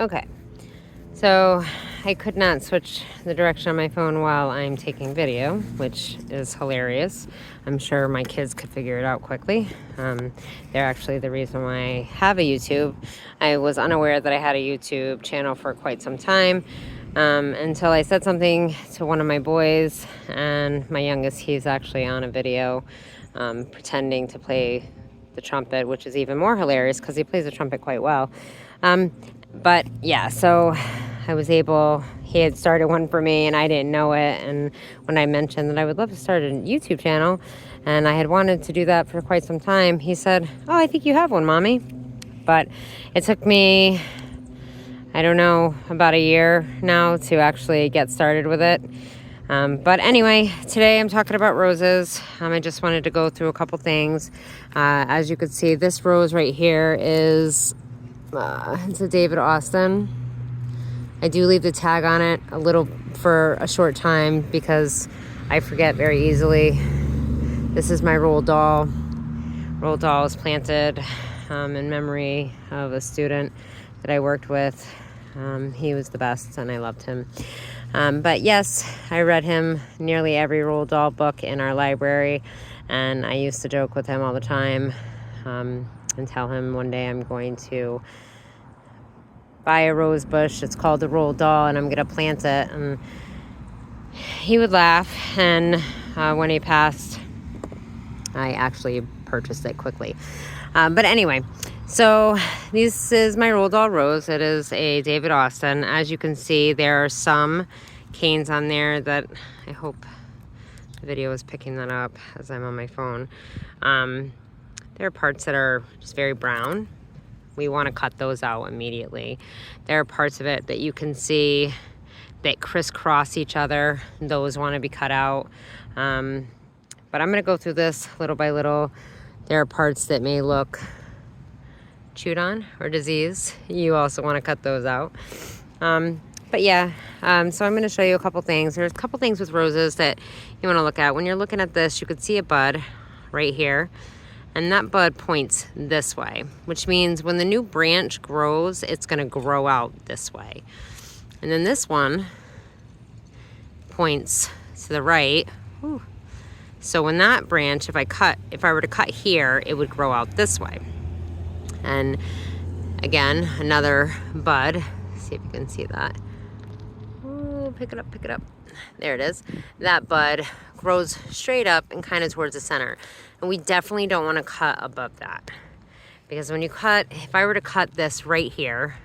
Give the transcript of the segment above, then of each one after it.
Okay, so I could not switch the direction on my phone while I'm taking video, which is hilarious. I'm sure my kids could figure it out quickly. They're actually the reason why I have a YouTube. I was unaware that I had a YouTube channel for quite some time until I said something to one of my boys, and my youngest, he's actually on a video pretending to play the trumpet, which is even more hilarious because he plays the trumpet quite well. But yeah, so I was able, he had started one for me and I didn't know it. And when I mentioned that I would love to start a YouTube channel and I had wanted to do that for quite some time, he said, "Oh, I think you have one, Mommy." But it took me, I don't know, about a year now to actually get started with it. But anyway, today I'm talking about roses. I just wanted to go through a couple things. As you can see, this rose right here is, it's a David Austin. I do leave the tag on it for a short time because I forget very easily. This is my Roald Dahl. Roald Dahl was planted in memory of a student that I worked with. He was the best and I loved him. But yes, I read him nearly every Roald Dahl book in our library, and I used to joke with him all the time and tell him one day I'm going to buy a rose bush. It's called the Roald Dahl, and I'm going to plant it. And he would laugh, and when he passed, I actually purchased it quickly. But anyway, so this is my Roald Dahl rose. It is a David Austin. As you can see, there are some canes on there that I hope the video is picking that up as I'm on my phone. There are parts that are just very brown. We want to cut those out immediately. There are parts of it that you can see that crisscross each other. Those want to be cut out. But I'm going to go through this little by little. There are parts that may look chewed on or diseased. You also want to cut those out. But yeah, so I'm going to show you a couple things. There's a couple things with roses that you want to look at. When you're looking at this, you could see a bud right here. And that bud points this way, which means when the new branch grows, it's going to grow out this way. And then this one points to the right. Ooh. So when that branch, if I were to cut here, it would grow out this way. And again, another bud. Let's see if you can see that. Oh, pick it up, pick it up. There it is. That bud grows straight up and kind of towards the center. And we definitely don't want to cut above that. Because when you cut, if I were to cut this right here,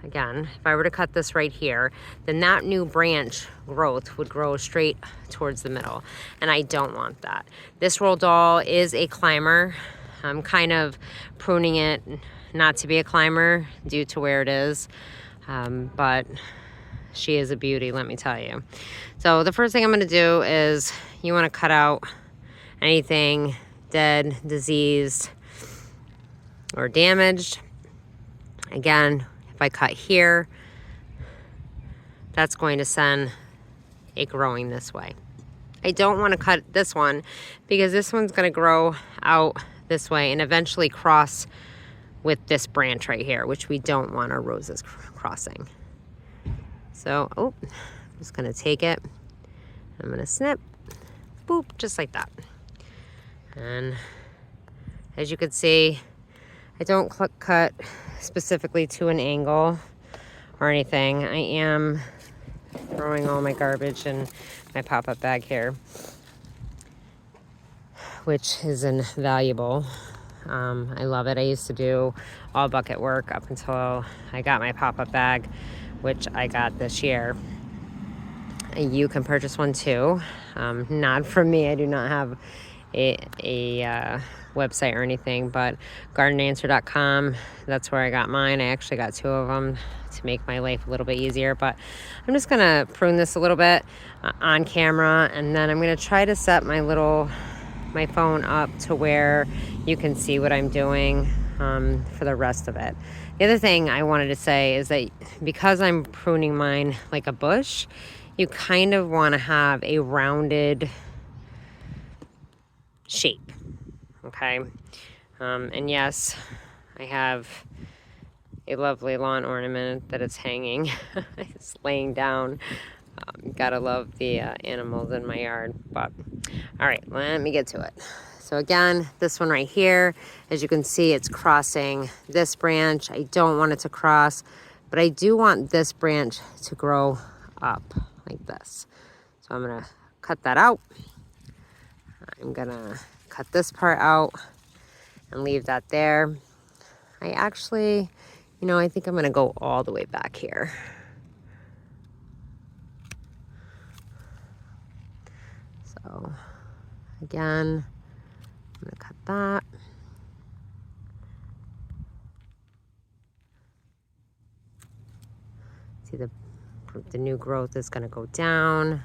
again, if I were to cut this right here, then that new branch growth would grow straight towards the middle. And I don't want that. This Roald Dahl is a climber. I'm kind of pruning it not to be a climber due to where it is. But she is a beauty, let me tell you. So the first thing I'm going to do is you want to cut out anything dead, diseased, or damaged. Again, if I cut here, that's going to send it growing this way. I don't want to cut this one because this one's going to grow out this way and eventually cross with this branch right here, which we don't want our roses crossing. So, I'm just going to take it. I'm going to snip, boop, just like that. And as you can see, I don't cut specifically to an angle or anything. I am throwing all my garbage in my pop-up bag here, which is invaluable. I love it. I used to do all bucket work up until I got my pop-up bag, which I got this year. You can purchase one too. Not from me. I do not have a website or anything, but gardenanswer.com, that's where I got mine. I actually got 2 of them to make my life a little bit easier, but I'm just gonna prune this a little bit on camera, and then I'm gonna try to set my phone up to where you can see what I'm doing for the rest of it. The other thing I wanted to say is that because I'm pruning mine like a bush, you kind of want to have a rounded shape, okay? And yes, I have a lovely lawn ornament that it's hanging. It's laying down. Gotta love the animals in my yard. But all right, let me get to it. So again, this one right here, as you can see, it's crossing this branch. I don't want it to cross, but I do want this branch to grow up like this. So I'm gonna cut that out. I'm gonna cut this part out and leave that there. I actually, you know, I think I'm gonna go all the way back here. So again, I'm gonna cut that. See, the new growth is gonna go down.